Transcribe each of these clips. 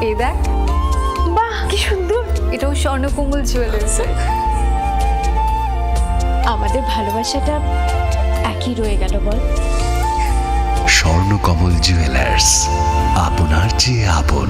এই দেখ, বাহ কি সুন্দর। এটাও স্বর্ণকমল জুয়েলার্স। আমাদের ভালোবাসাটা একই রয়ে গেল বল। স্বর্ণকমল জুয়েলার্স, আপনার চেয়ে আপন।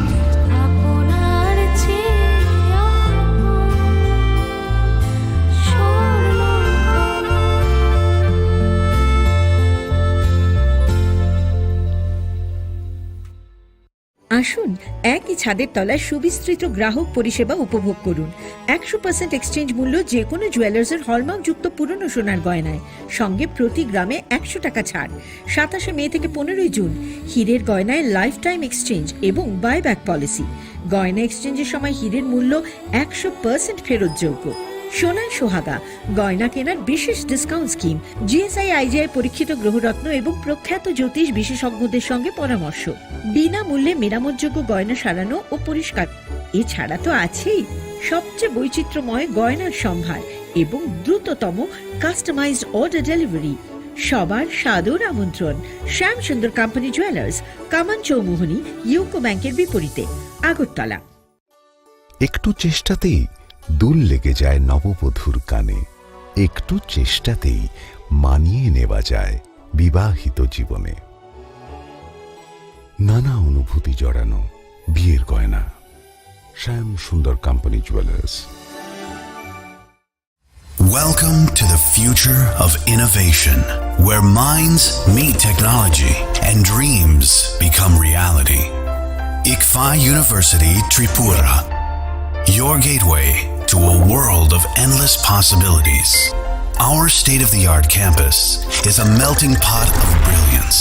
আসুন একই ছাদের তলায় সুবিস্তৃত গ্রাহক পরিষেবা উপভোগ করুন। 100% এক্সচেঞ্জ মূল্য যে কোনো জুয়েলার্সের হলমার্কযুক্ত পুরনো সোনার গয়নায়, সঙ্গে প্রতি গ্রামে 100 টাকা ছাড়। 27 মে থেকে 15 জুন হীরের গয়নায় লাইফ টাইম এক্সচেঞ্জ এবং বাইব্যাক পলিসি। গয়না এক্সচেঞ্জের সময় হীরের মূল্য 100% ফেরতযোগ্য। সোনার সোহাগা গয়না কেনার বিশেষ ডিসকাউন্ট স্কিম, জিএসআই আইজিআই পরীক্ষিত গ্রহরত্ন এবং প্রখ্যাত জ্যোতিষ বিশেষজ্ঞদের সঙ্গে পরামর্শ, বিনামূল্যে মেরামতযোগ্য গয়না সারানো ও পরিষ্কার। এছাড়া তো আছেই সবচেয়ে বৈচিত্র্যময় গয়নার সম্ভার এবং দ্রুততম কাস্টমাইজড অর্ডার ডেলিভারি। সবার সাদর আমন্ত্রণ শ্যাম সুন্দর কোম্পানি জুয়েলার্স, কামান চৌমুহনী, ইউকো ব্যাংকের বিপরীতে, আগরতলা। একটু চেষ্টাতেই দুল লেগে যায় নববধূর কানে, একটু চেষ্টাতেই মানিয়ে নেওয়া যায় বিবাহিত জীবনে। নানা অনুভূতি জড়ানো বিয়ের গয়না, শ্যাম সুন্দর company jewellers. Welcome to the future of innovation, where minds meet technology and dreams become reality. ICFA University Tripura, your gateway to a world of endless possibilities. Our state-of-the-art campus is a melting pot of brilliance,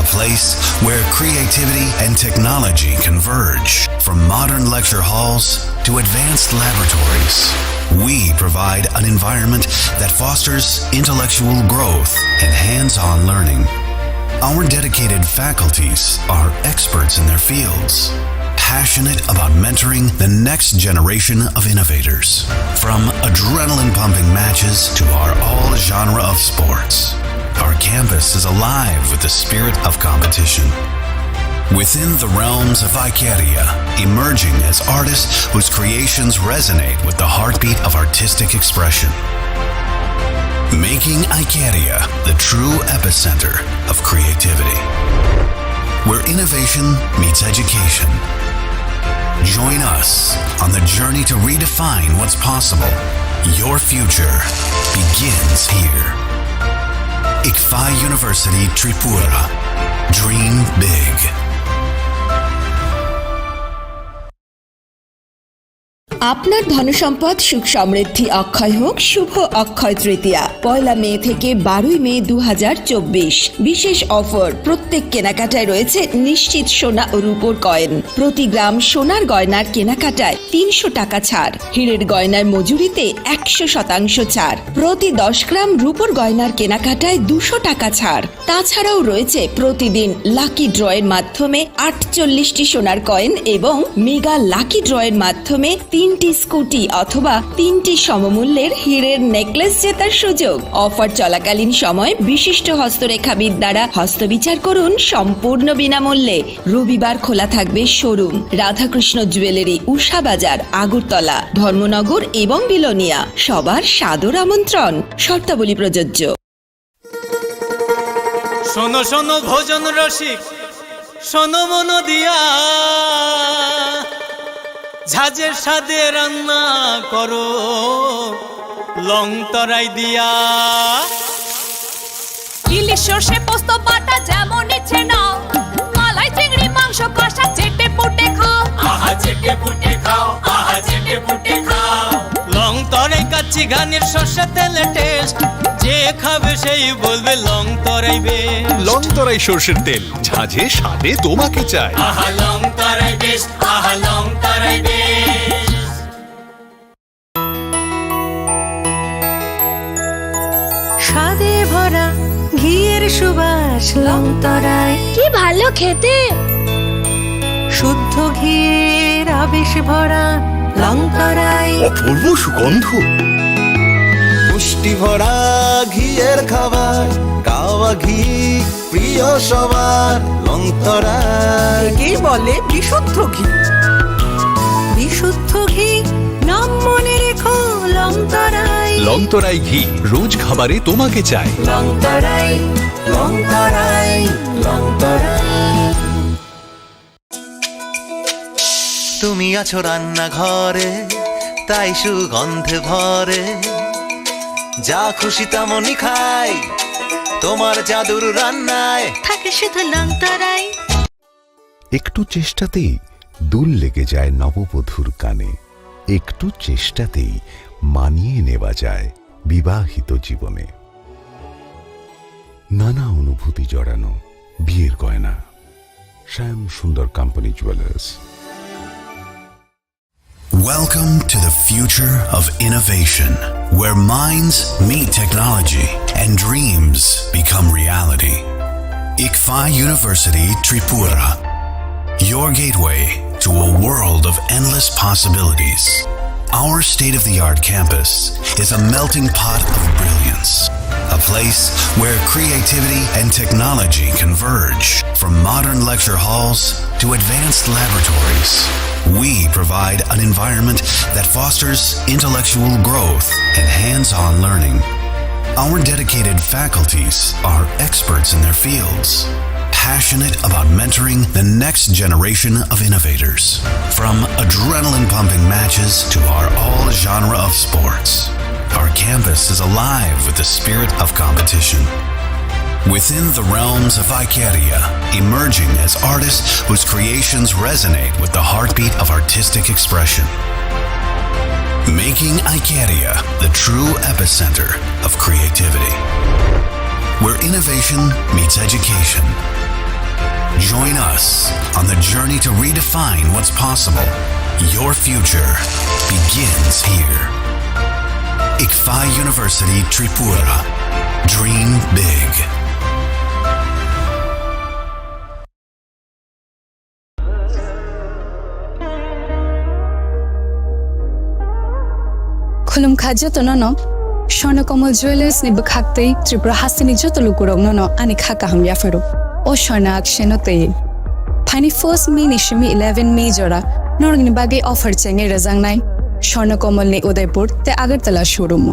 a place where creativity and technology converge. From modern lecture halls to advanced laboratories, we provide an environment that fosters intellectual growth and hands-on learning. Our dedicated faculties are experts in their fields, passionate about mentoring the next generation of innovators. From adrenaline-pumping matches to our all-genre of sports, our campus is alive with the spirit of competition. Within the realms of Icaria, emerging as artists whose creations resonate with the heartbeat of artistic expression. Making Icaria the true epicenter of creativity, where innovation meets education. Join us on the journey to redefine what's possible. Your future begins here. ICFA University Tripura. Dream big. আপনার ধনসম্পদ সুখ সমৃদ্ধি অক্ষয় হোক শুভ অক্ষয় তৃতীয়া। 1 মে থেকে 12 মে 2024 বিশেষ offer. প্রত্যেক কেনাকাটায় রয়েছে নিশ্চিত সোনা ও রূপোর কয়েন। প্রতি গ্রাম সোনার গয়নার কেনাকাটায় 300 টাকা ছাড়। হীরের গয়নার মজুরিতে 100% ছাড়। প্রতি 10 গ্রাম রূপোর গয়নার কেনাকাটায় 200 টাকা ছাড়। তাছাড়াও রয়েছে প্রতিদিন লাকি ড্রয়ের মাধ্যমে 48টি সোনার কয়েন এবং মেগা লাকি ড্রয়ের মাধ্যমে 3টি স্কুটি অথবা 3টি সমমূল্যের হীরের নেকলেস জেতার সুযোগ। অফার চলাকালীন সময় বিশিষ্ট হস্তরেখাবিদ দ্বারা হস্তবিচার করুন সম্পূর্ণ বিনামূল্যে। রবিবার খোলা থাকবে শোরুম রাধাকৃষ্ণ জুয়েলারি, উষা বাজার, আগরতলা, ধর্মনগর এবং বিলোনিয়া। সবার সাদর আমন্ত্রণ, শর্তাবলী প্রযোজ্য। শোনো শোনো ভোজন রসিক, শোনো মন দিয়া, ঝাঁঝের সাদে রান্না করো লং তরাই দিয়া। ইলিশ সর্ষে পোস্ত বাটা যেমন ইচ্ছে নাও, মালাই চিংড়ি মাংস কষা চেটে পুটে খাও, আহা চেটে পুটে খাও, আহা চেটে পুটে খাও। লং তরাই কাচ্চি ঘানির সর্ষে তেলে টেস্ট, যে খাবে সেই বলবে লং তরাই বেশ। লং তরাই সর্ষের তেল, ঝাঁঝে স্বাদে তোমাকে চাই। আহা লং তরাই বেশ, আহা লং তরাই বেশ। স্বাদে ভরা ঘিয়ের সুবাস লং তরাই, কি ভালো খেতে। শুদ্ধ ঘিয়ের আবেশ ভরা লং তরাই, অপূর্ব সুগন্ধ। পুষ্টি ভরা ঘিয়ের খাবার, গাওয়া ঘি প্রিয় সবার লং তরাই। একেই বলে বিশুদ্ধ ঘি। লংতরাই ঘি রোজ খাবারে তোমাকে চাই। লংতরাই লংতরাই লংতরাই। তুমি আছো রান্নাঘরে, তাই সুগন্ধে ভরে, যা খুশি তেমনই খাই, তোমার জাদুর রান্নায় থাকে শুধু লংতরাই। একটু চেষ্টাতেই দুল লেগে যায় নববধূর কানে, একটু চেষ্টাতেই মানিয়ে নেওয়া যায় বিবাহিত জীবনে। নানা অনুভূতি জড়ানো বিয়ের গয়না, শ্যাম সুন্দর company jewellers. Welcome to the future of innovation, where minds meet technology and dreams become reality. ICFI University Tripura, your gateway to a world of endless possibilities. Our state-of-the-art campus is a melting pot of brilliance, a place where creativity and technology converge. From modern lecture halls to advanced laboratories, we provide an environment that fosters intellectual growth and hands-on learning. Our dedicated faculties are experts in their fields, passionate about mentoring the next generation of innovators. From adrenaline-pumping matches to our all-genre of sports, our campus is alive with the spirit of competition. Within the realms of Icaria, emerging as artists whose creations resonate with the heartbeat of artistic expression. Making Icaria the true epicenter of creativity, where innovation meets education. Join us on the journey to redefine what's possible. Your future begins here. ICFI University Tripura. Dream big. Khulum khaja to no Shornakomal Jewelers ni bakhakte Tripura hasini joto lukurong no ani khaka ham yafaro o shornak shenote Pani first May ni shimi 11 May jora norgni bagi offer chenge razang nai Shornakomal ni Udaipur te Agartala showroom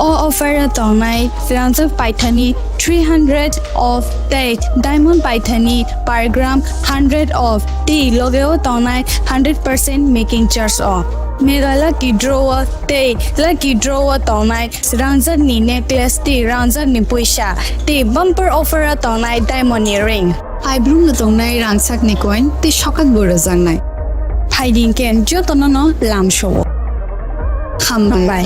o offer tonai Firanza Paithani 300 of date diamond Paithani per gram 100 of tea logeo tonai 100% making charge off Mega lucky draw day, lucky draw tonai, Ranza ni necklace tea, Ranza ni puisha, tea bumper offer a tonai diamond earring. I bloom the tonai ransak ni coin, the shocked burazang night. Hiding can jotono lamb show. Come by.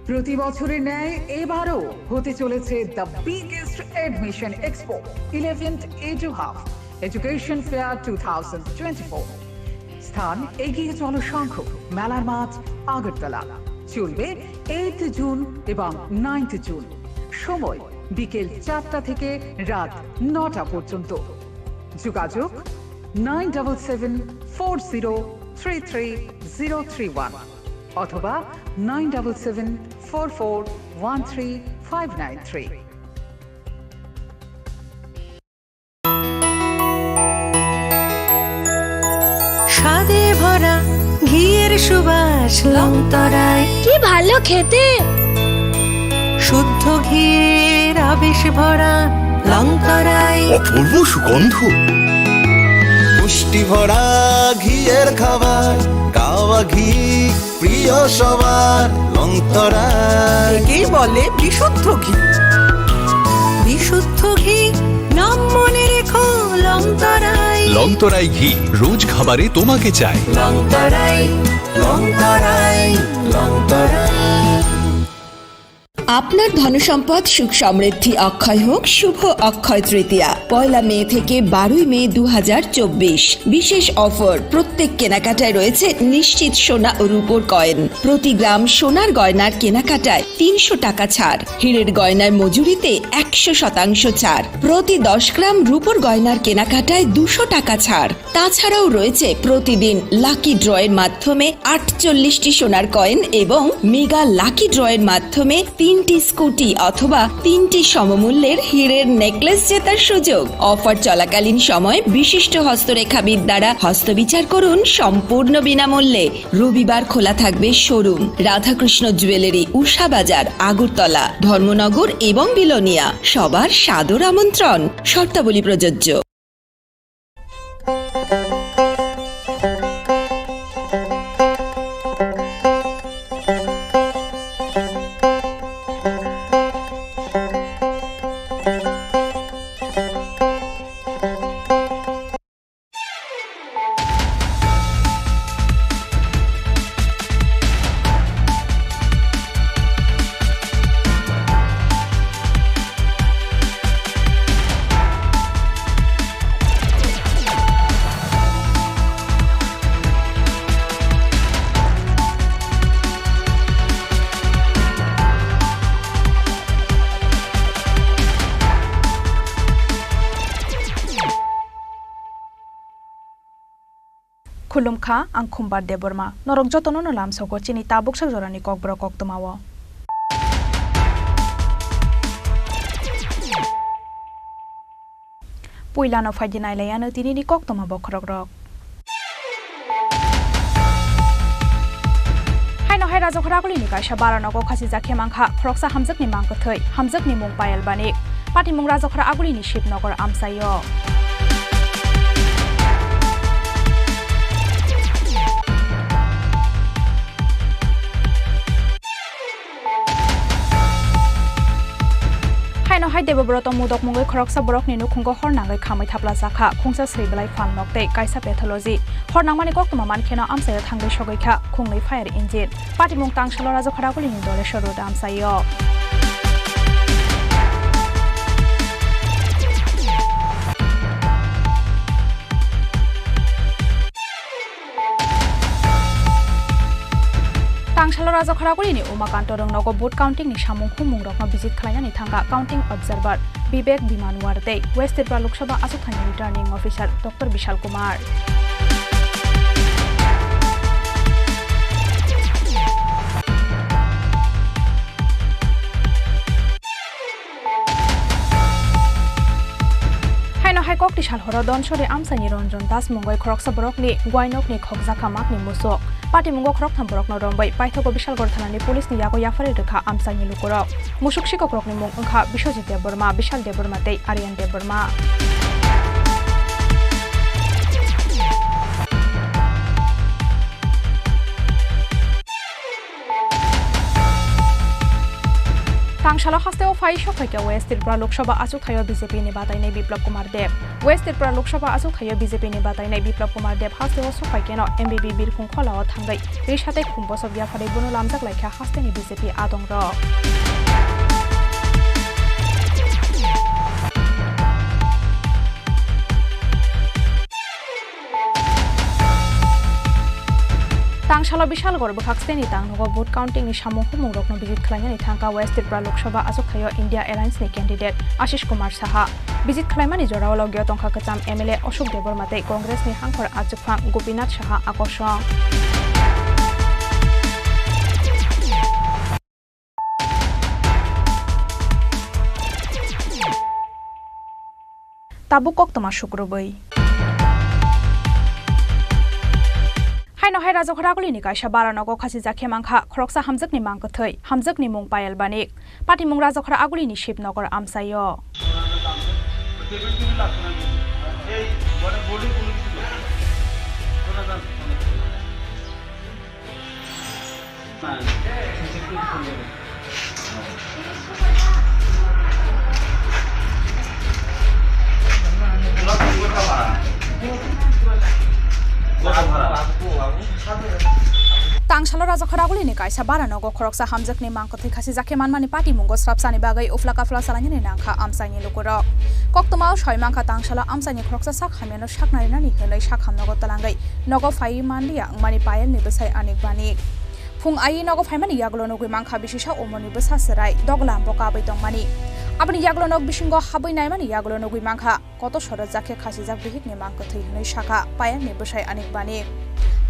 প্রতি বছরের ন্যায় এবারও হতে চলেছে the biggest admission expo 11th edu hub education fair 2024 স্থান এগিয়ে চলো শঙ্খ মেলার মাঠ আগরতলা চলবে 8th জুন এবং 9th জুন সময় বিকেল 4টা থেকে রাত 9টা পর্যন্ত যোগাযোগ 9774033031 অথবা 9774413593 স্বাদে ভরা ঘিয়ের সুবাস লংতরাই কি ভালো খেতে শুদ্ধ ঘিয়ের আবেশ ভরা লংতরাই অপূর্ব সুগন্ধ পুষ্টি ভরা ঘিয়ের খাবার কাওয়া ঘি প্রিয় সবার লংতরাই একেই বলে বিশুদ্ধ ঘি বিশুদ্ধ ঘি নাম মনে রেখো লংতরাই লংতরাই ঘি রোজ খাবারে তোমাকে চাই। লংতরাই লংতরাই লংতরাই। আপনার ধনসম্পদ সুখ সমৃদ্ধি অক্ষয় হোক শুভ অক্ষয় তৃতীয়া 1 মে থেকে 12 মে 2024 বিশেষ অফার প্রত্যেক কেনাকাটায় রয়েছে নিশ্চিত সোনা ও রূপোর কয়েন প্রতি গ্রাম সোনার গয়নার কেনাকাটায় 300 টাকা ছাড় হীরের গয়নার মজুরিতে 100% ছাড় প্রতি 10 গ্রাম রূপোর গয়নার কেনাকাটায় 200 টাকা ছাড় তাছাড়াও রয়েছে প্রতিদিন লাকি ড্রয়ের মাধ্যমে 48টি সোনার কয়েন এবং মেগা লাকি ড্রয়ের মাধ্যমে 3 3টি স্কুটি অথবা 3টি সমমূল্যের হীরের নেকলেস জেতার সুযোগ। অফার চলাকালীন সময় বিশিষ্ট হস্তরেখাবিদ দ্বারা হস্তবিচার করুন সম্পূর্ণ বিনামূল্যে। রবিবার খোলা থাকবে শোরুম রাধাকৃষ্ণ জুয়েলারি, উষা বাজার, আগরতলা, ধর্মনগর এবং বিলোনিয়া। সবার সাদর আমন্ত্রণ। শর্তাবলী প্রযোজ্য। खुलुमखा आं खुम्बार देबरमा नरक जतनो न लामसको चिनि ताबुक सजरानि ककब्र कक्तमाव पुइलानो फाइदिनायलायानो तिनिनि कक्तमा बखरक हायनो हाय राजखरागुलिनि कायसा बारानगो खासि जाखे मांखा फ्रक्सा हामजकनि मांकथै हामजकनि मुं पायलबानि पाटी मुं राजखरा आगुलिनि शिबनगर आमसायो हाय देवब्रत मुदक मुंगै खरकसा बरकनि नुखुंगो हरनांगै खामै थाप्ला जाखा खुंसा सैबलाय फान नकते कायसा पेथोलॉजी हरनांमानि कक्तमा मानखेना आमसायो थांगै सगैखा खुंनै फायर इन्जिन पाटिमुं तांसालो राजखरागुलिनि दले सरुद आमसायो तांसालो राजखरागुलिनि उमाकान्त रंनगो भोट काउंटिंग नि सामुं हुमुं रकमा विजिट खालायनानै थांगा काउंटिंग ऑब्जर्वर विवेक बिमानुवारदे वेस्ट त्रिपुरा लोकसभा आसुथानि returning officer doctor Vishal Kumar हाइककनि सालहर दनसरे आमसानि रंजन दास मुंगै खरकसा बरकनि गवाइनकनि खगजाखा माकनि मुसक पाटी मुंगो खरकथाम बरकनो रंबै पाइथको विशालगढ़ थानानि पुलिसनि यागो याफारि रेखा आमसानि लुकरक मुसुक सिककरकनि मुं ओंखा बिश्वजित देबबर्मा विशाल देबबर्मा तै आर्यन देबबर्मा तांसालो हास्तेओ फाइशो फैके वेस्ट त्रिपुरा लोकसभा आसुथायो बीजेपी नि बादायनाय बिप्लब कुमार देव वेस्ट त्रिपुरा लोकसभा आसुथायो बीजेपी नि बादायनाय बिप्लब कुमार देव हास्तेओ सफाइकेनो एमबीबी बिरखुं खलाओ थांगै रिसाते खुंबसब याफारि बुनु लामजाक लायखा हास्तेनि बीजेपी आदंग तांसालो विशालगढ़ बखाक्सेनि तांगनगो भोट काउंटिंग नि सामुं हुमुं रकनो विजिट खालायनानै थांगा वेस्ट त्रिपुरा लोकसभा आसुथायो इंडिया एलायंस नि candidate Ashish Kumar Saha visit खालायमानि जरावलो गियतंखा कचाम MLA Ashok देबबर्माते Congress नि हांखर आजुफां गोपीनाथ साहा आकर्षण ताबुक कक्तमा शुक्रबै हायनो हाय राजखरागुलिनि कायसा बारानगो खासि जाखे मांखा खरकसा हामजकनि मांकथै हामजकनि मुं पायलबानि पाटी मुं राजखरा आगुलिनि शिबनगर आमसायो तांसालो राजखरागुलिनि कायसा बारानगो खरकसा हामजकनि मांकथै खासि जाखे मानमानि पाटी मुंगो स्रापसानि बागै उफ्ला काफ्ला सालायनि नांखा आमसाइनि लुकरक कक्तमाव छय मांखा तांसालो आमसाइनि खरकसा साख हामियानो साख नारिनानि हनै साख हामनगो तलांगै नगो फाइ मानलिया अंमानि पायल नि बसाय अनेक बानि फुं आइ नगो फाइमानि यागलो नगै मांखा बिसिसा ओमनि बसासराय दगलाम बकाबै दंमानि आबनि यागलो नग बिसिंगो हाबै नायमानि यागलो नगै मांखा कत सरज जाखे खासि जाक बिहिकनि मांकथै हनै साखा पायल नि बसाय अनेक बानि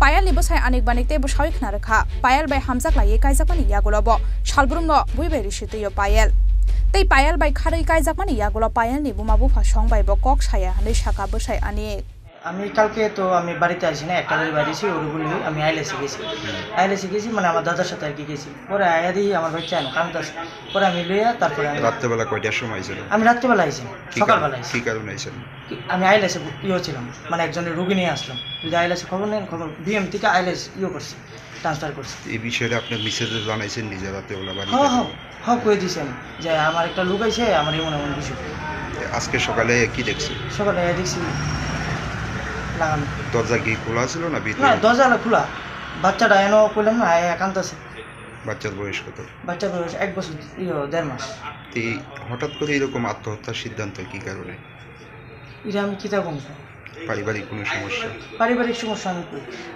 পায়াল নি বসাই আনিক বানিকতে বসাই খনা রেখা পায়াল বাই হামজাক লাইয়ে কাইজাকমানি ইয়াগুলব সালব্রুম বুইবাই রিসিতইয় Payal tei payal bai kharai kaijakmani yagulo payal ni buma bufa songbai bo kok saya hanai saka bosai ani আমি কালকে তো আমি বাড়িতে আসি না একটা বাড়ি বাড়িছি ওরগুলি আমি আইলেসে গেছি মানে আমার দাদার সাথে আর কি গেছি পরে আয়া দিই আমার বাচ্চা আনো কামতাছে পরে আমি লইয়া তারপরে আমি রাত্রেবেলা কয়টার সময় আইছেন? আমি রাত্রেবেলা আইছি সকালবেলা আইছি। কি কারণে আইছেন? আমি আইলেসে ছিলাম মানে একজনের রোগী নিয়ে আসলাম যদি আইলেসে খবর নেন খবর বিএম থেকে আইলেস করছি ট্রান্সফার করছি। এই বিষয়ে আপনার মিসেসে জানাইছেন নিজে রাত্রেবেলা বাড়িতে? হ্যাঁ কয়ে দিয়েছেন যে আমার একটা লোক আইছে আমার এমন এমন বিষয়। আজকে সকালে কি দেখছেন? সকালে দেখছি লাগানো দরজা কি খোলা ছিল না ভিতরে? না দরজা খোলা। বাচ্চাটা এনো কইলাম না একান্ত আছে। বাচ্চার বয়স কত? বাচ্চার বয়স 1 বছর 1.5 মাস। এই হঠাৎ করে এরকম আত্মহত্যার সিদ্ধান্ত কি কারণে? এটা আমি কিতা বলব? পারিবারিক কোনো সমস্যা? পারিবারিক সমস্যা আমি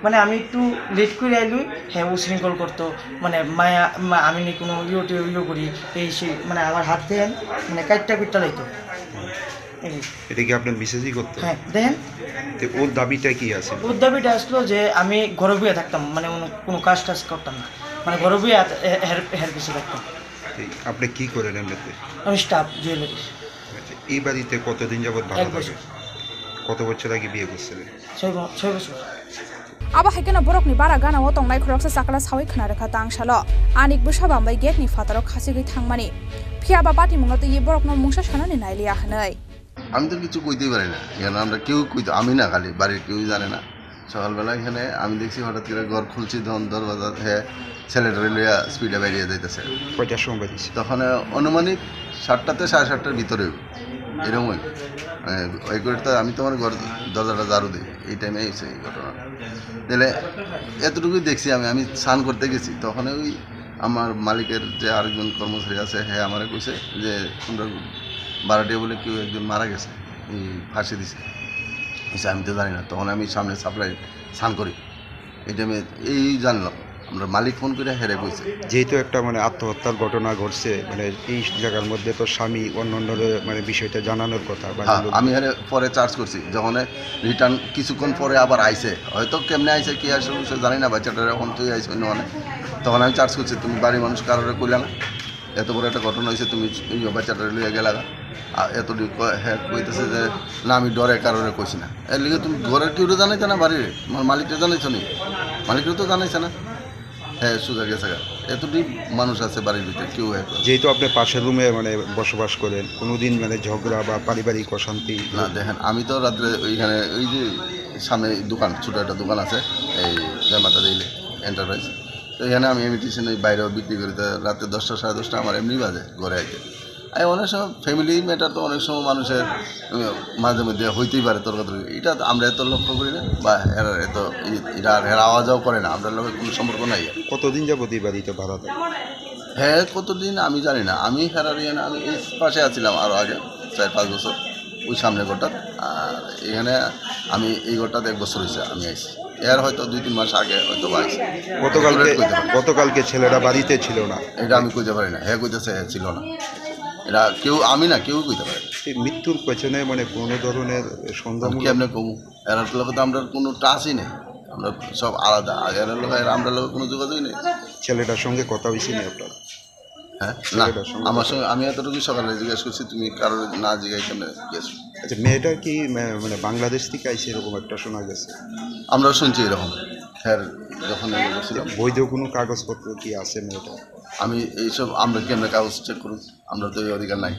মানে আমি একটু লেট করে আইলুই হ্যাঁ উশৃঙ্খল করতো মানে মায়া আমি নি কোনো ইয়ে করি এই সেই মানে আমার হাত দেন মানে কাটটা পিটটা লাইতো। এটা কি আপনার মিসেসই করতো? হ্যাঁ দেখেন ওর দাবিটা কি আছে? ওর দাবিটা আসলো যে আমি ঘরে বইয়ে থাকতাম মানে কোনো কাজ টাজ করতাম না মানে ঘরে বইয়ে হের পিছিয়ে থাকতাম। আপনি কি করেন এমনিতে? আমি স্টাফ জুয়েলারি। এই বাড়িতে কতদিন যাবত ভাড়া 1 বছর। কত বছর আগে বিয়ে করছিলেন? 6 বছর। aba haikena borokni bara gana o tongnai khoroksa sakala sawi khna rekha tangsalo anik busa bambai gate ni fataro khasi gei thangmani phiaba pati mungate ye borokno mungsa sanani nailiya hanai আমি তো কিছু কইতেই পারি না এখানে আমরা কেউ কইতে আমি না খালি বাড়ির কেউই জানে না। সকালবেলা এখানে আমি দেখছি হঠাৎ করে ঘর খুলছি তখন দরজা হ্যাঁ ছেলেটা লইয়া স্পিডে বেরিয়ে যাইতেছে। কয়টার সময় বেরিয়েছে? তখন অনুমানিক 7টাতে 7:30টার ভিতরে এরকমই ওই করে তো আমি তোমার ঘর দরজাটা ঝাড়ু দিই এই টাইমে এসে এই ঘটনা তাহলে এতটুকুই দেখছি। আমি স্নান করতে গেছি তখন ওই আমার মালিকের যে আরেকজন কর্মচারী আছে হ্যাঁ আমারে কইছে যে তোমরা ভাড়াটিয়া বলে কেউ একজন মারা গেছে এই ফাঁসি দিছে। আমি তো জানি না তখন আমি সামনে সাপ্লাই স্নান করি এই টাইমে এই জানলাম আমরা মালিক ফোন করে হেরে কইছে। যেহেতু একটা মানে আত্মহত্যার ঘটনা ঘটছে মানে এই জায়গার মধ্যে তো স্বামী অন্যান্যদের মানে বিষয়টা জানানোর কথা। আমি হেরে পরে চার্জ করছি যখন রিটার্ন কিছুক্ষণ পরে আবার আইছে হয়তো কেমনে আইছে কি আসে জানি না বাচ্চাটার এখন তুই আইস অন্য অনেক তখন আমি চার্জ করছি তুমি বাড়ির মানুষ কারোরে কইলে না এত বড় একটা ঘটনা হয়েছে তুমি বাচ্চাটা লইয়া গেলা এতটুকু হ্যাঁ কইতেছে যে না আমি ডরে কারোরে কইছি না এর লিগে তুমি ঘরের কেউ জানাইছে না বাড়ির আমার মালিকটা জানাইছো নি মালিকরা তো জানাইছে না হ্যাঁ সুযোগ গেছে এতটি মানুষ আছে বাড়ির ভিতরে কেউ যেহেতু আপনি পাশের রুমে মানে বসবাস করেন কোনোদিন মানে ঝগড়া বা পারিবারিক অশান্তি? না দেখেন আমি তো রাত্রে ওইখানে ওই যে সামনে দোকান ছোটো একটা দোকান আছে এই জয়মাতা দিলে এন্টারপ্রাইজ তো এখানে আমি এমিটিশন ওই বাইরেও বিক্রি করি তো রাত্রে 10টা 10:30 আমার এমনি বাজে ঘরে আইতে। আর অনেক সময় ফ্যামিলি ম্যাটার তো অনেক সময় মানুষের মাঝে মধ্যে হইতেই পারে তর্কাতর্কি এটা আমরা এত লক্ষ্য করি না বা এরা এত এরা আওয়াজাও করে না আমরা লোকের কোনো সম্পর্ক নাই। কতদিন যাবত এই বাড়িতে ভাড়া দেয়? হ্যাঁ কতদিন আমি জানি না আমি হেরারিয়ান আমি এই পাশে আছিলাম আরও আগে 4-5 বছর ওই সামনে ঘরটা আর এখানে আমি এই ঘরটাতে 1 বছর হয়েছে আমি আইছি এর হয়তো 2-3 মাস আগে হয়তো আইছি। গতকালকে ছেলেরা বাড়িতে ছিল না এটা আমি কইতে পারি না হ্যাঁ কইতেছে হ্যাঁ ছিল না এরা কেউ আমি না কেউ কইতে পারে। এই মৃত্যুর পেছনে মানে কোনো ধরনের সন্দেহ কেমনে কমু এর লোকে তো আমরা কোনো টাচই নেই আমরা সব আলাদা এর লোক আমরা লোকের কোনো যোগাযোগই নেই। ছেলেটার সঙ্গে কথা হয়েছে না আপনার? হ্যাঁ না আমার সঙ্গে আমি এতটুকু সকালে জিজ্ঞাসা করছি তুমি কারোর না জিজ্ঞাসা কেমনে গেছো। আচ্ছা মেয়েটা কি মানে বাংলাদেশ থেকে আইছে এরকম একটা শোনা গেছে? আমরাও শুনছি এরকম হ্যাঁ যখন বৈধ কোনো কাগজপত্র কি আছে মেয়েটা? আমি এইসব আমরা কেমনে কাগজ চেক করুন আমরা তো এই অধিকার নাই।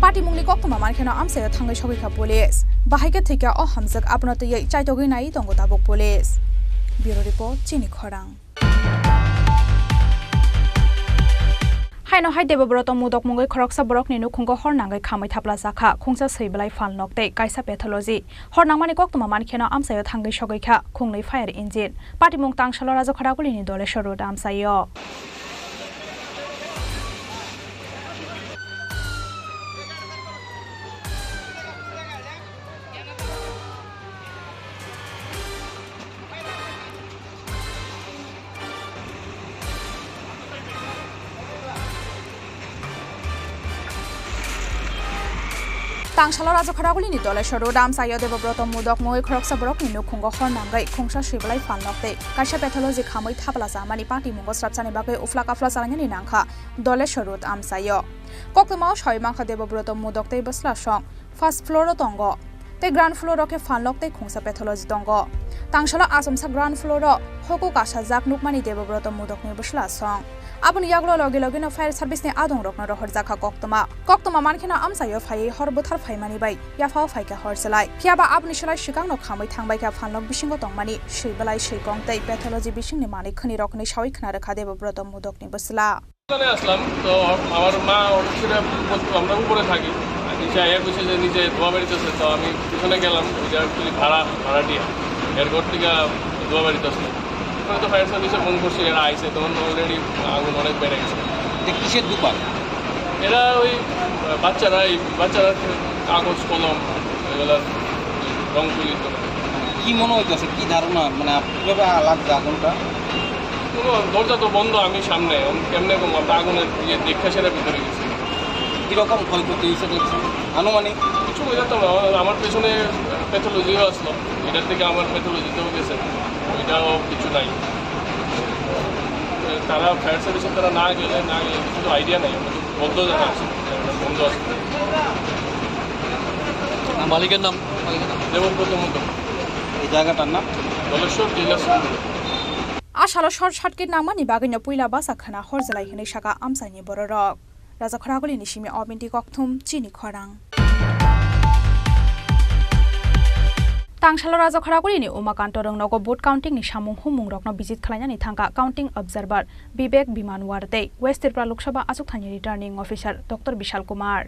পাটি মুংনি কক্তমা মানখেনা আমসায় থাঙ্গাই সগৈখা পুলিশ বাহাইকে থেকে অ হামজাক আপনাতে চাইতগৈ নাই দঙ্গ দাবক পুলিশ। ব্যুরো রিপোর্ট চিনি খরাং। हायनो हाय देबब्रत मुदक मुंगै खरकसा बरक निनु खुंगो हरनांगै खामै थाप्ला जाखा खुंसा सैबलाय फाल नकते कायसा पैथोलॉजी हरनांगमानि कक्तमा मानखेना आमसायो थांगै सगैखा खुंनै फायार इन्जिन पाटिमुं तांसाल राजा खरागुलिनि दले सरुद आमसायो। Tangshala Rajakaragulini Doleshoro Dam Sayo Devobrot Mudok Moy Kroksabrok Ninu Kungo Hornangai Kungsha Shibalai Fanokte Kasha Pathology Kamui Taplaza Mani Party Mungos Rapsani Bagai Uflaka Flasalani Nanka Doleshorut Am Sayo Kokmao Shoymanka Devobrot Mudok Te Basla Shong First Floor Tongo Te ground floor ke fanlok te khungsa pathology tongo Tangshala asomsa ground floor hoko kasha jak nukmani devobrot mudok ni busla song Abuni yaglo logi logi no fire service ni adong rokna rohor jakha koktoma mankhina amsayo phai horbothar phaimani bai yafao phaika horselai phiaba abuni shalai shikang no khamai thangbai ka fanlok bisingo tongmani sheibalai sheikong tei pathology bising ni mani khani rokni shawai khna rakha devobrot mudok ni busla আসলাম তো আমার মা অনেকটা আমরা উপরে থাকি নিচে আয়া বসে যে নিচে ধোয়া বেরিতেছে তো আমি পিছনে গেলাম এটা অ্যাকচুয়ালি ভাড়াটিয়া এর ঘর থেকে ধোয়া বেরিতেছে ওখানে তো ফায়ার সার্ভিসে ফোন করছি এরা আইসে তখন অলরেডি আগুন অনেক বেড়ে গেছে কিসের দোকান এরা ওই বাচ্চারা কাগজ কলম এগুলার রং তুলির দোকান কি মনে হইতেছে কি ধারণা মানে কীভাবে লাগছে আগুনটা কোনো দরজা তো বন্ধ আমি সামনে কেমনে আগুনের ইয়ে দেখা সেটা ভিতরে গেছি কীরকম ক্ষয়ক্ষতি হয়েছে দেখছি আনুমানিক কিছু বোঝা তো আমার পেছনে প্যাথোলজিও আসলো এটার থেকে আমার প্যাথোলজিতেও গেছে ওইটাও কিছু নাই তারা ফায়ার সার্ভিসের তারা না গেলে কিছু তো আইডিয়া নেই বন্ধ জানা আছে বন্ধ আছে মালিকের নাম দেবব্রত মতো এই জায়গাটার নাম দলেশ্বর জেলা Ashalo short shortcut nangmani bagino puila basa khana horjalai hene shaka amsani bororok Raja Khoraguli nishimi obinti kokthum chini khorang Tangshala Raja Khoraguli ni Umakanto rongnogo vote counting ni samung humung rokno visit khlaina ni thangka counting observer Bibek Bimanwarte West Tripura Lok Sabha Achuk Thani returning officer Dr Bishal Kumar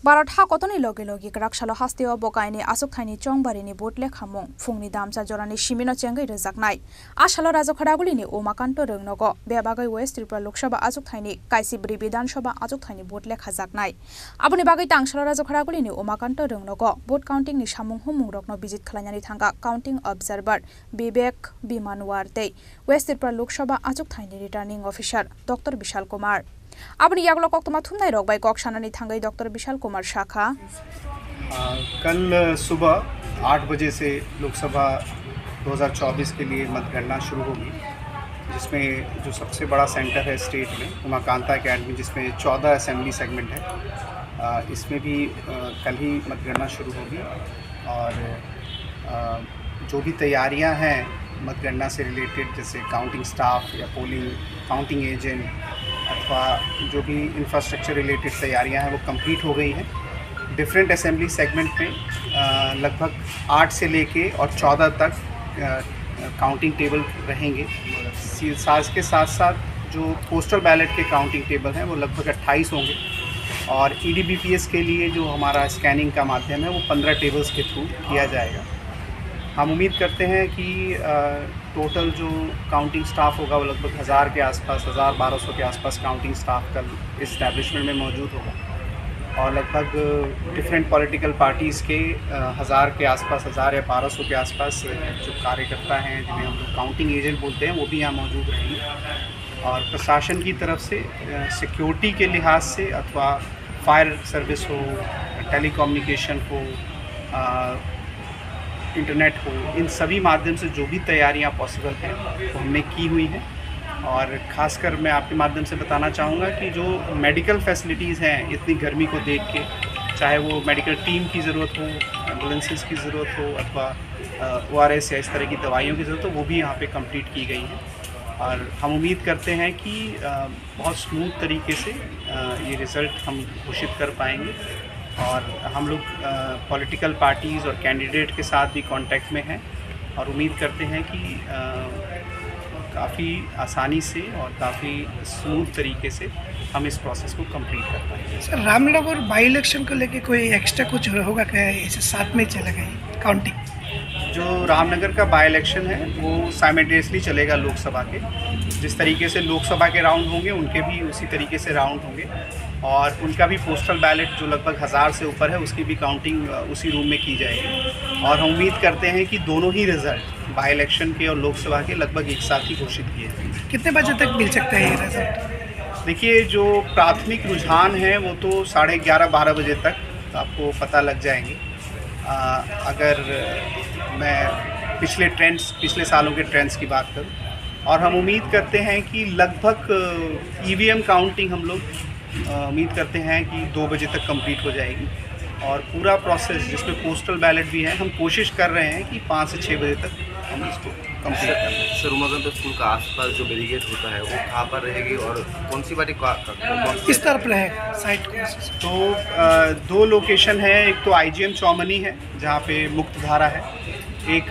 Baratha kotoni logi logi krakshalo hasteo bokaini asuk thaini chongbari ni bot lekhamung fungni damcha jorani shimino chengai rejaknai ashalo Raja Khoraguli ni Umakanto rongnogo bebagai West Tripura Lok Sabha achuk thaini Kaisibri Bidan Sabha achuk thaini bot lekha jaknai aboni bagai Tangshala Raja Khoraguli ni Umakanto rongnogo vote counting ni samung humung rokno visit khlainani thangka counting observer Bibek Bimanwarte West Tripura Lok Sabha achuk thaini returning officer Dr Bishal Kumar अपनी यागलो कोक्तमा थुमनाई रोगबाई कोक्शानानी थांगई doctor Vishal Kumar शाखा कल सुबह 8 बजे से लोकसभा 2024 के लिए मतगणना शुरू होगी जिसमें जो सबसे बड़ा सेंटर है स्टेट में उमाकांता अकेडमी जिसमें 14 असेंबली सेगमेंट है इसमें भी कल ही मतगणना शुरू होगी और जो भी तैयारियां हैं मतगणना से रिलेटेड जैसे काउंटिंग स्टाफ या पोलिंग काउंटिंग एजेंट अथवा जो भी इंफ्रास्ट्रक्चर रिलेटेड तैयारियां हैं वो कंप्लीट हो गई हैं डिफरेंट असेंबली सेगमेंट में लगभग 8 से लेके और 14 तक काउंटिंग टेबल रहेंगे साथ के साथ साथ जो पोस्टल बैलेट के काउंटिंग टेबल हैं वो लगभग 28 होंगे और EDBPS के लिए जो हमारा स्कैनिंग का माध्यम है वो 15 टेबल्स के थ्रू किया जाएगा हम उम्मीद करते हैं कि टोटल जो काउंटिंग स्टाफ होगा वो लगभग 1000 के आसपास 1200 के आसपास काउंटिंग स्टाफ कल इस एस्टैब्लिशमेंट में मौजूद होगा और लगभग डिफरेंट पॉलिटिकल पार्टीज़ के 1000 के आसपास 1000 या 1200 के आसपास जो कार्यकर्ता हैं जिन्हें हम लोग काउंटिंग एजेंट बोलते हैं वो भी यहाँ मौजूद रहेंगे और प्रशासन की तरफ से सिक्योरिटी के लिहाज से अथवा फायर सर्विस हो टेलीकम्युनिकेशन हो इंटरनेट हो इन सभी माध्यम से जो भी तैयारियां पॉसिबल हैं वो हमने की हुई हैं और ख़ासकर मैं आपके माध्यम से बताना चाहूँगा कि जो मेडिकल फैसिलिटीज़ हैं इतनी गर्मी को देख के चाहे वो मेडिकल टीम की ज़रूरत हो एम्बुलेंसेस की ज़रूरत हो अथवा ORS या इस तरह की दवाइयों की ज़रूरत हो वो भी यहाँ पे कंप्लीट की गई है और हम उम्मीद करते हैं कि बहुत स्मूथ तरीके से ये रिज़ल्ट हम घोषित कर पाएंगे और हम लोग पॉलिटिकल पार्टीज़ और कैंडिडेट के साथ भी कांटेक्ट में हैं और उम्मीद करते हैं कि काफ़ी आसानी से और काफ़ी स्मूथ तरीके से हम इस प्रोसेस को कंप्लीट कर पाएंगे। सर रामनगर बाई इलेक्शन को लेके कोई एक्स्ट्रा कुछ होगा क्या ऐसे साथ में चलेगा काउंटिंग? जो रामनगर का बाई इलेक्शन है वो साइमल्टेनियसली चलेगा लोकसभा के जिस तरीके से लोकसभा के राउंड होंगे उनके भी उसी तरीके से राउंड होंगे और उनका भी पोस्टल बैलेट जो लगभग 1000 से ऊपर है उसकी भी काउंटिंग उसी रूम में की जाएगी और हम उम्मीद करते हैं कि दोनों ही रिजल्ट बाई इलेक्शन के और लोकसभा के लगभग एक साथ ही घोषित किए जाएंगे। कितने बजे तक मिल सकते हैं ये रिजल्ट? देखिए, जो प्राथमिक रुझान है वो तो 11:30-12 बजे तक आपको पता लग जाएंगे। अगर मैं पिछले सालों के ट्रेंड्स की बात करूं और हम उम्मीद करते हैं कि लगभग ईवीएम काउंटिंग हम लोग उम्मीद करते हैं कि 2 बजे तक कंप्लीट हो जाएगी और पूरा प्रोसेस जिसमें पोस्टल बैलेट भी है हम कोशिश कर रहे हैं कि 5 से 6 बजे तक हम इसको कंप्लीट करें। सर, उमाकांत स्कूल का आसपास जो बैरिकेड होता है वो कहाँ पर रहेगी और कौन सी बाटी किस तरफ रहेगा साइट को? तो 2 लोकेशन है, एक तो IGM चौमनी है जहाँ पे मुक्त धारा है, एक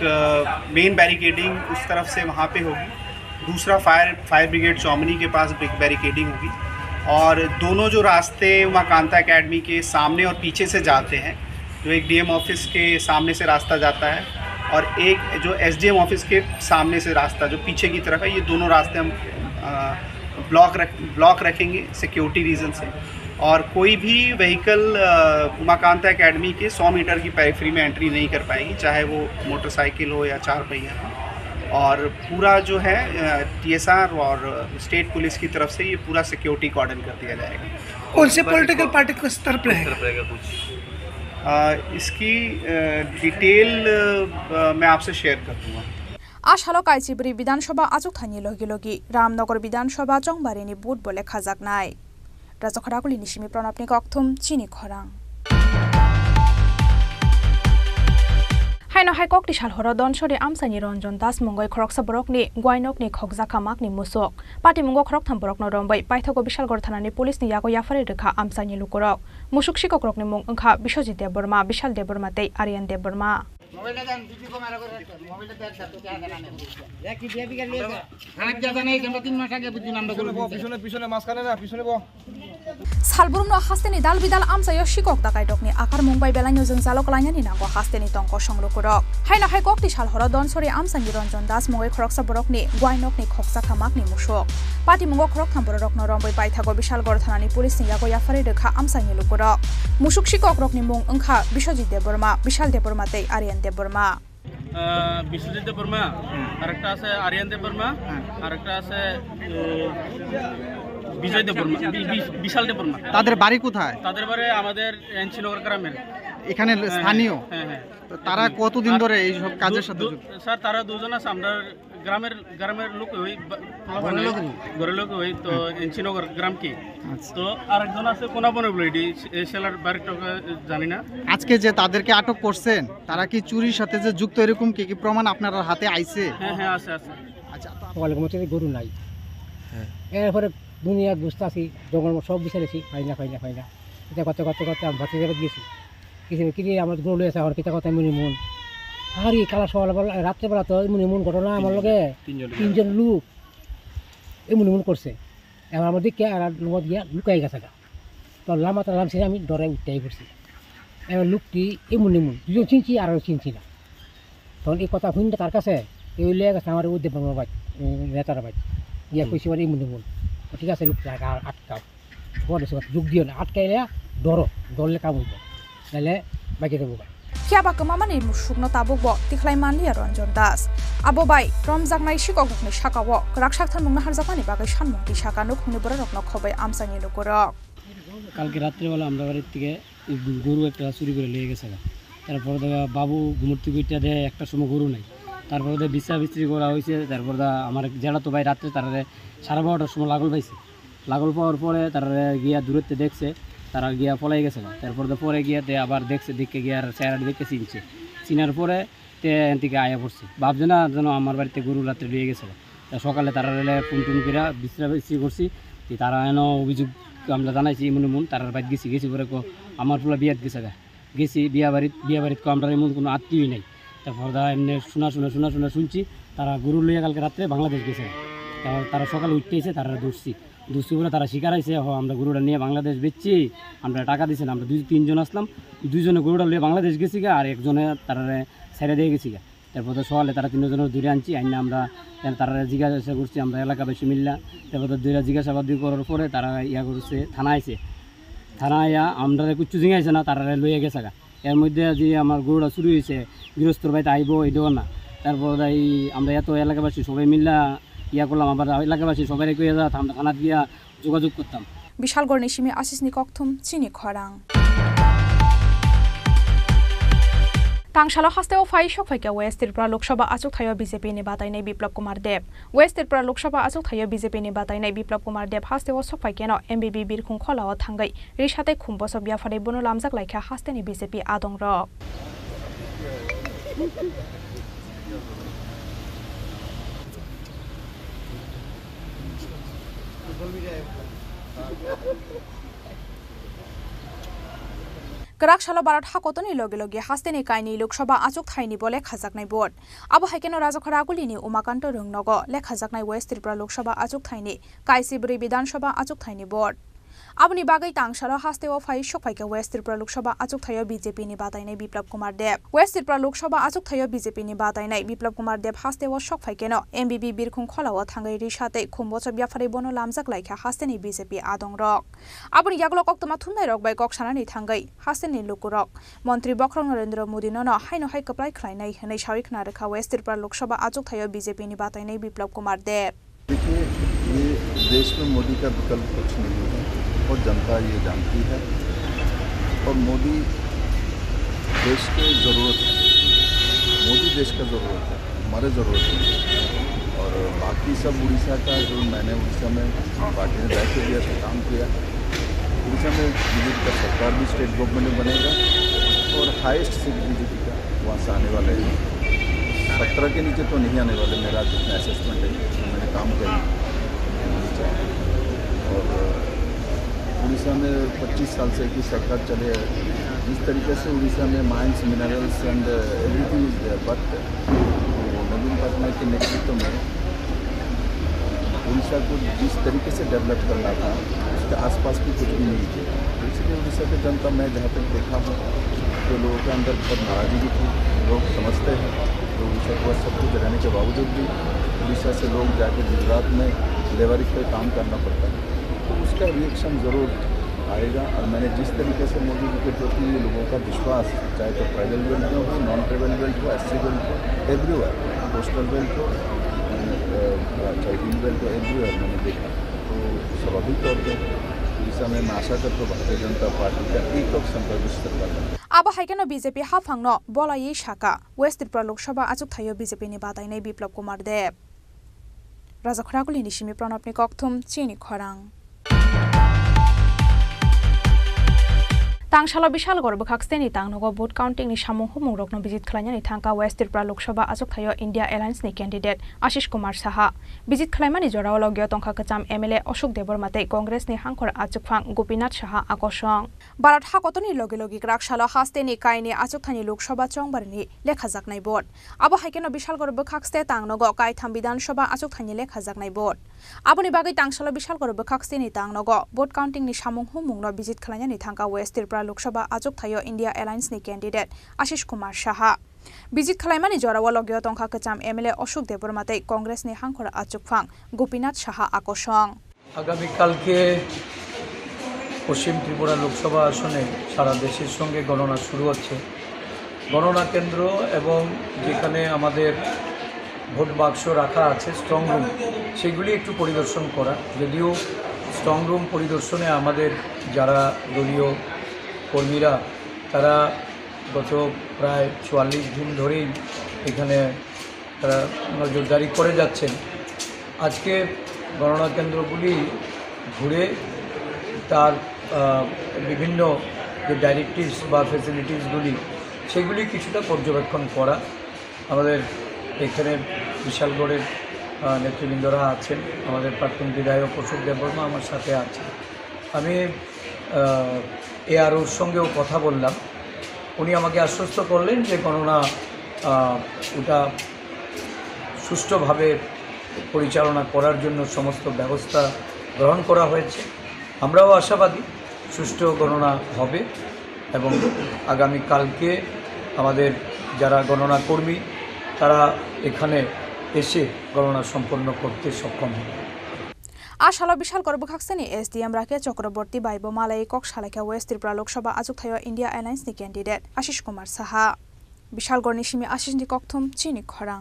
मेन बैरिकेडिंग उस तरफ से वहाँ पे होगी, दूसरा फायर ब्रिगेड चौमनी के पास बैरिकेडिंग होगी और दोनों जो रास्ते उमाकांता एकेडमी के सामने और पीछे से जाते हैं, जो एक DM ऑफिस के सामने से रास्ता जाता है और एक जो SDM ऑफिस के सामने से रास्ता जो पीछे की तरफ है, ये दोनों रास्ते हम ब्लॉक रखेंगे सिक्योरिटी रीज़न से और कोई भी व्हीकल उमाकांता एकेडमी के 100 मीटर की पेरिफेरी में एंट्री नहीं कर पाएगी, चाहे वो मोटरसाइकिल हो या 4 पहिया हो। और पूरा जो है TSR और स्टेट पुलिस की तरफ से ये पूरा सिक्योरिटी कॉर्डन कर दिया जाएगा। कौन से पॉलिटिकल पार्टी को स्तर पर रहेगा कुछ इसकी डिटेल मैं आपसे शेयर कर दूँगा। आशालो काइचिबरी विधानसभा आजुक थानी लगी लगी रामनगर विधानसभा चंबारिनी बुट बोले खाजाकनाय राजखराकुली निशिमी प्रणबनि कक्थुम चिनी खरां हाइनो हाइकक तिसाल हर दनसरे आमसानि रंजन दास मंगय खरकसा बरकनि गवाइनकनि खगजाखा माकनि मुसक पार्टी मंग खरक थाम बरकनो रंबै पाइथागो बिशालगढ़ थानानि पुलिसनि यागो याफारि रेखा आमसानि लुकरक मुसुक शिककरकनि मंग ओंखा बिश्वजित देबबर्मा विशाल देबबर्मा तै आर्यन देबबर्मा सालबुरुमनो हास्तेनि दाल बिदाल आमसायो शिकक दाकाइदकनि आकार मुंबाइ बेलानि जों जालक लाइनानि नांगो हास्तेनि टंक संलुकुरक हाइना हाइकक तिसाल हर दनसरे आमसानि रंजन दास मंगय खरकसा बरकनि गवाइनकनि खगजाखा माकनि मुसक पार्टी मंग खरक थाम बरकनो रंबै पाइथागो बिशालगढ़ थानानि पुलिसनि यागो याफारि रेखा आमसानि लुकरक मुसुक शिकक रकनि मंग ओंखा बिश्वजित देबबर्मा विशाल देबबर्मा तै आर्यन देबबर्मा বিশ্বজিৎ দেববর্মা আরেকটা আছে আরিয়ান দেববর্মা আরেকটা আছে বিজয় দেববর্মা বিশাল দেববর্মা। তাদের বাড়ি কোথায়? তাদের বাড়ি আমাদের এনচিনগর গ্রামের এখানে স্থানীয়। তারা কতদিন ধরে এই সব কাজের সাথে যুক্ত? স্যার তারা দুজন আছে আমরা গ্রামের লোক হই ঘরের লোক হই তো এনচিনগর গ্রাম কি তো আরেকজন আছে কোনাবনে বলি সেলার বাড়িটা জানি না। আজকে যে তাদেরকে আটক করছেন তারা কি চুরির সাথে যে যুক্ত এরকম কি কি প্রমাণ আপনার হাতে আইছে? হ্যাঁ আছে। আচ্ছা, সকালে মতো গরু নাই, এরপরে দুনিয়া বুঝতেছি জঙ্গল সব বিচারেছি পাই না এটা করতে আমি ভাতে যাবে গেছি কিনে আমার গরু লয়েছে আমার কিতা কথা মনে মন আর এই কালা সকালবেলা রাত্রেবেলা তো মনে মন ঘটনা আমার লগে 3জন লোক মনে মন করছে এবার আমার দিকে আর লোক গিয়া লুকাই গেছে গা তো লামাতা লামছি আমি ডরে উঠতেই পড়ছি। এবার লোকটি মনে মন 2জন চিনছি আর চিনছি না। তখন এই কথা শুনতে তার কাছে এই লিয়ে গেছে আমার উদ্যোগ ভাই নেতারা ভাই গিয়া কইছি আমার মনে মন ঠিক আছে লোক আটকাও যোগ দিও না আটকাইলে ডরলে কাম হইব নাহলে বাকি দেবো Kiaba kemamani musukno tabuk bo tiklai manlia Ranjan Das. Abo bai romjaknai sikokni sakawo raksak thanmung na harjakmani bagai sanmung ti sakano khuni borokno khobai amsani lukurok. কালকে রাত্রেবেলা আমরা বাড়ির থেকে গরু একটা চুরি করে নিয়ে গেছে তারপরে দেখা বাবু ঘুমুরতি কইটা দেয় একটা সময় গরু নাই তারপরে বিচা বিস্ত্রি করা হয়েছে তারপরে আমার জেলা তো ভাই রাত্রে তারা 12:30টার সময় লাগল পাওয়ার পরে তারা গিয়া দূরত্বে দেখছে তারা গিয়া পলাই গেছে তারপরে পরে গিয়া আবার দেখছে দেখে গিয়ে আর চেহারা দেখে চিনার পরে থেকে আয়া পড়ছে ভাবছে না যেন আমার বাড়িতে গরু রাত্রে নিয়ে গেছে সকালে তারা ফোন টোন করে বিশ্রাম করছি তারা এনে অভিযোগ আমরা জানাইছি মন তার বাড়ি গেছি পরে আমার পোলা বিয়াত গেছি বিয়া বাড়িত আমরা এমন কোনো আত্মীয়ই নাই তারপর এমনি শোনা শুনছি তারা গরু লইয়া কালকে রাত্রে বাংলাদেশ গেছে তারা সকালে উঠতেছে তারা দৌড়ছি বলে তারা শিকার আইছে আমরা গরুটা নিয়ে বাংলাদেশ বেচছি আমরা টাকা দিয়েছিলাম আমরা 2-3 জন আসলাম 2 জনে গরুটা নিয়ে বাংলাদেশ গেছি গা আর একজনে তারা ছেড়ে দিয়ে গেছি গা তারপর তো সকালে তারা 3 জনের দূরে আনছি আইনা আমরা তারা জিজ্ঞাসা করছি আমরা এলাকাবাসী মিল্লা তারপর তো দূরে জিজ্ঞাসাবাদ করার পরে তারা ইয়া করছে থানা আইছে থানা আইয়া আমরা কিচ্ছু জিঙাইছে না তারা লইয়া গেছে গা এর মধ্যে যে আমার গরুটা চুরি হয়েছে গৃহস্থর বাড়িতে আইব এটাও না তারপর এই আমরা এত এলাকাবাসী সবাই মিল্লা ইয়া করলাম আবার এলাকাবাসী সবাই কইয়া যা আমরা থানা দিয়া যোগাযোগ করতাম বিশালগড় নিশিমি আশিসনি ককথুম চিনি খরাং तांगशाला हास्तेव फाइ सफाइका वेस्ट त्रिपुरा लोकसभा आचुक थायो बीजेपी नि बाताइनाय बिप्लब कुमार देव वेस्ट त्रिपुरा लोकसभा आचुक थायो बीजेपी नि बाताइनाय बिप्लब कुमार देव हास्तेव सफाइकेनो एमबीबी बिरखुं खलाव थांगै रिसाते खुम्बस बियाफारे बनो लामजाक लाइखा हास्तेनि बीजेपी आदं रक गराकशाला भारत हाकतनि लगे लगे हास्तेनि कायनि लोकसभा आचुक थाइनि बले खाजाकनाय बोर्ड आबो हाइकेनो राजाखरा गुलिनि उमाकान्त रोंनग लेखाजाकनाय वेस्ट त्रिपुरा लोकसभा आचुक थाइनि कायसिब्रि विधानसभा आचुक थाइनि बोर्ड आबनि बागै तांगशाला हास्तेव फाइ सफाइका वेस्ट त्रिपुरा लोकसभा आचुक थायो बीजेपी नि बाताइनाय बिप्लब कुमार देव वेस्ट त्रिपुरा लोकसभा आचुक थायो बीजेपी नि बाताइनाय बिप्लब कुमार देव हास्तेव सफाइकेनो एमबीबी बिरखुं खलाव थांगै रिसाते खुम्बस बियाफारे बनो लामजाक लाइखा हास्तेनि बीजेपी आदं रक आबनि यागलो कक्तमा थुमनाय रक बाय कक्सानानि थांगै हास्तेनि लुकुरक मंत्री बख्रं नरेंद्र मोदी नो हाइनो हाइ कप्लाय खलायनाय हनै साविखना रेखा वेस्ट त्रिपुरा लोकसभा आचुक थायो बीजेपी नि बाताइनाय बिप्लब कुमार देव देखिए ये देश में मोदी का विकल्प कुछ नहीं है और जनता ये जानती है और मोदी देश की ज़रूरत है मोदी देश का ज़रूरत है हमारे ज़रूरत नहीं और बाकी सब उड़ीसा का जो मैंने उड़ीसा में पार्टी ने दायित्व दिया था काम किया उड़ीसा में बीजेपी का सरकार भी स्टेट गवर्नमेंट में बनेगा और हाईएस्ट सीट बीजेपी का वहाँ से आने वाले हैं 17 के नीचे तो नहीं आने वाले मेरा जितना असेसमेंट है मैंने काम किया और उड़ीसा में 25 साल से की सरकार चले जिस तरीके से उड़ीसा में mines minerals and everything is there but Naveen Patnaik के नेतृत्व में उड़ीसा को जिस तरीके से डेवलप करना था उसके आसपास भी कुछ भी नहीं किया इसलिए उड़ीसा की जनता मैं जहाँ तक देखा हूँ तो लोगों के अंदर बहुत नाराजगी थी लोग समझते हैं तो उड़ीसा के पास सब कुछ रहने के बावजूद भी उड़ीसा से लोग जाके गुजरात में लेबरिंग पे काम करना पड़ता है तो उसका रिएक्शन ज़रूर आएगा और मैंने जिस तरीके से मोदी जी के प्रति लोगों का विश्वास चाहे तो ट्राइबल बेल्ट में हो नॉन ट्राइबल बेल्ट हो SC बेल्ट हो एवरीवेयर कोस्टल बेल्ट हो चाहे हिल बेल्ट हो एवरीवेयर मैंने देखा तो स्वाभाविक तौर पर उड़ीसा में मैं आशा करता हूँ भारतीय जनता पार्टी का एक लोग संपर्क सरकार आबो हाइकेनो बीजेपी हाफांगनो बलायै शाखा वेस्ट त्रिपुरा लोकसभा आचुक थायो बीजेपी नि बाताइनाय बिप्लब कुमार देव राजाखरागुली निशिमी प्रणबनि कक्थुम चिनि खरां तांगशाला बिशालगड़ बखाक्सतेनि तांगनगो भोट काउंटिंग नि सामुं हुमुं रकनो बिजित खलायनानै थांका वेस्ट त्रिपुरा लोकसभा आचुक थायो इंडिया एलायंस नि कैंडिडेट आशीष कुमार साहा बिजित खलायमानि जराव लगियो तंखा कचाम एमएलए अशोक देबरमाते कांग्रेस नि हांखर आचुकफां गोपीनाथ साहा आकर्षण भारत हाकतनि लगे लगे ग्राकशाला हास्तेनि कायनि आचुक थानि लोकसभा चंबारनि लेखाजाकनाय बोर्ड आबो हाइकेनो बिशालगड़ बखाक्सते तांगनगो कायथाम विधानसभा आचुक थानि लेखाजाकनाय बोर्ड आबोनि बागै तांगशाला बिशालगड़ बखाक्सतेनि तांगनगो भोट काउंटिंग नि सामुं हुमुंनो बिजित खलायनानै थांका वेस्ट त्रिपुरा लोकसभा आचुक थायो इंडिया एलायंस नि कैंडिडेट आशीष कुमार साहा बिजित खलायमानि जराव लगियो तंखा कचाम एमएलए अशोक देबरमाते कांग्रेस नि हांखर आचुकफां गोपीनाथ साहा आकर्षण आगामी काल के पश्चिम त्रिपुरा लोकसभा आसने सारा देशेर संगे गणना शुरू होच्छे गणना केंद्र एवं जेखाने आमादेर भोट बाक्स रखा आछे स्ट्रंग रूम सेगुली एकटू परिदर्शन करा यदिओ स्ट्रंग रूम परिदर्शने आमादेर जारा दलीय कर्मीरा तारा गत प्राय 44 दिन धरेई एखाने तारा नजरदारी करे जाच्छेन आजके गणना केंद्रगुली घुरे तार विभिन्न जो डायरेक्टिव्स बा फैसिलिटीसगुली सेगुली किछुटा पर्यवेक्षण करा आमादेर एखाने विशालगढ़ेर नेतृबृंदरा आছেন আমাদের প্রাক্তন বিধায়ক অশোক দেববর্মা আমার সাথে আছে আমি এআরওর সঙ্গেও কথা বললাম উনি আমাকে আশ্বস্ত করলেন যে গণনা ওটা সুষ্ঠুভাবে পরিচালনা করার জন্য সমস্ত ব্যবস্থা গ্রহণ করা হয়েছে আমরাও আশাবাদী সুষ্ঠু গণনা হবে এবং আগামী কালকে আমাদের যারা গণনা কর্মী তারা এখানে এসে গণনা সম্পন্ন করতে সক্ষম হবে। আশালা বিশাল করব খাকসেনি এসডিএম রাকে চক্রবর্তী বাইব মালাই কক সালেখা ওয়েস্ট ত্রিপুরা লোকসভা আজুক থায় ইন্ডিয়া এলায়েন্স नि ক্যান্ডিডেট আশিস কুমার সাহা বিশাল গড়নি সিমি আশিস नि ককথম চিনি খরাং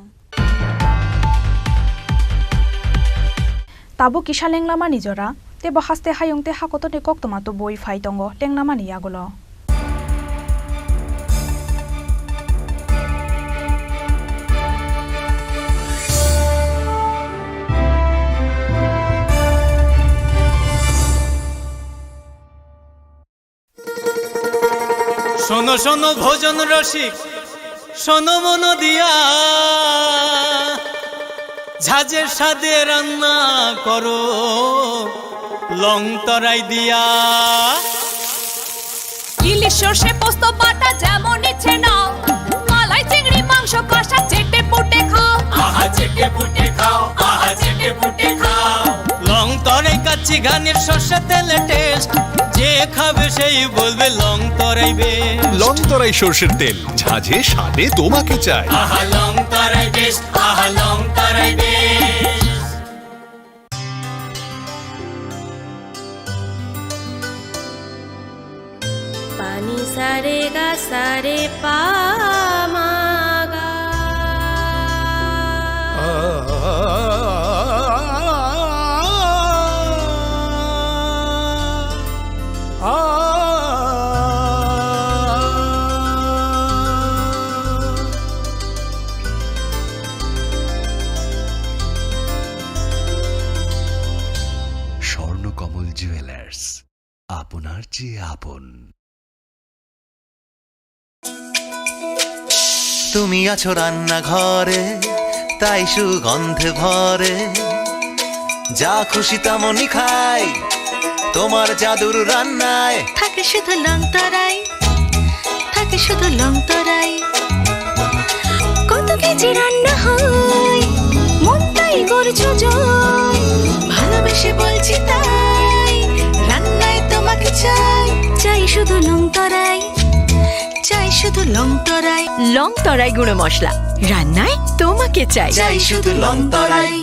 তাবু কিসা লেংলামা নিজরা তে বহাস্তে হায়ংতে হাকতনে কক্তমা তো বই ফাই দঙ্গ লেংলামা নিয়াগুলো শোনো শোনো ভোজন রসিক শোনো মন দিয়া ঝাঁঝের সাদে রান্না করো লং তরাই দিয়া ইলিশ সর্ষে পোস্ত বাটা যেমন ইচ্ছে নাও মালাই চিংড়ি মাংস কষা চেটে পুটে খাও আহা চেটে পুটে খাও আহা চেটে পুটে খাও লং তরাই কাচ্চি ঘানির সর্ষে তেলে টেস্ট যে খাবে সেই বলবে লং তরাই বেশ লং তরাই সর্ষের তেল ঝাঁঝে স্বাদে তোমাকে চাই আহা লং তরাই বেশ আহা লং তরাই বেশ পানি সারে গা সারে পামাগা স্বর্ণকমল জুয়েলার্স আপনার চেয়ে আপন। তুমি আছো রান্নাঘরে তাই সুগন্ধে ভরে যা খুশি তেমনই খাই তোমার জাদুর রান্নায় থাকে শুধু লং তরাই থাকে শুধু লং তরাই কত কেজি রান্না হয় মনটাই করছো জয় ভালোবেসে বলছি তাই রান্নায় তোমাকে চাই চাই শুধু লং তরাই চাই শুধু লং তরাই গুঁড়ো মশলা রান্নায় তোমাকে চাই চাই শুধু লং তরাই।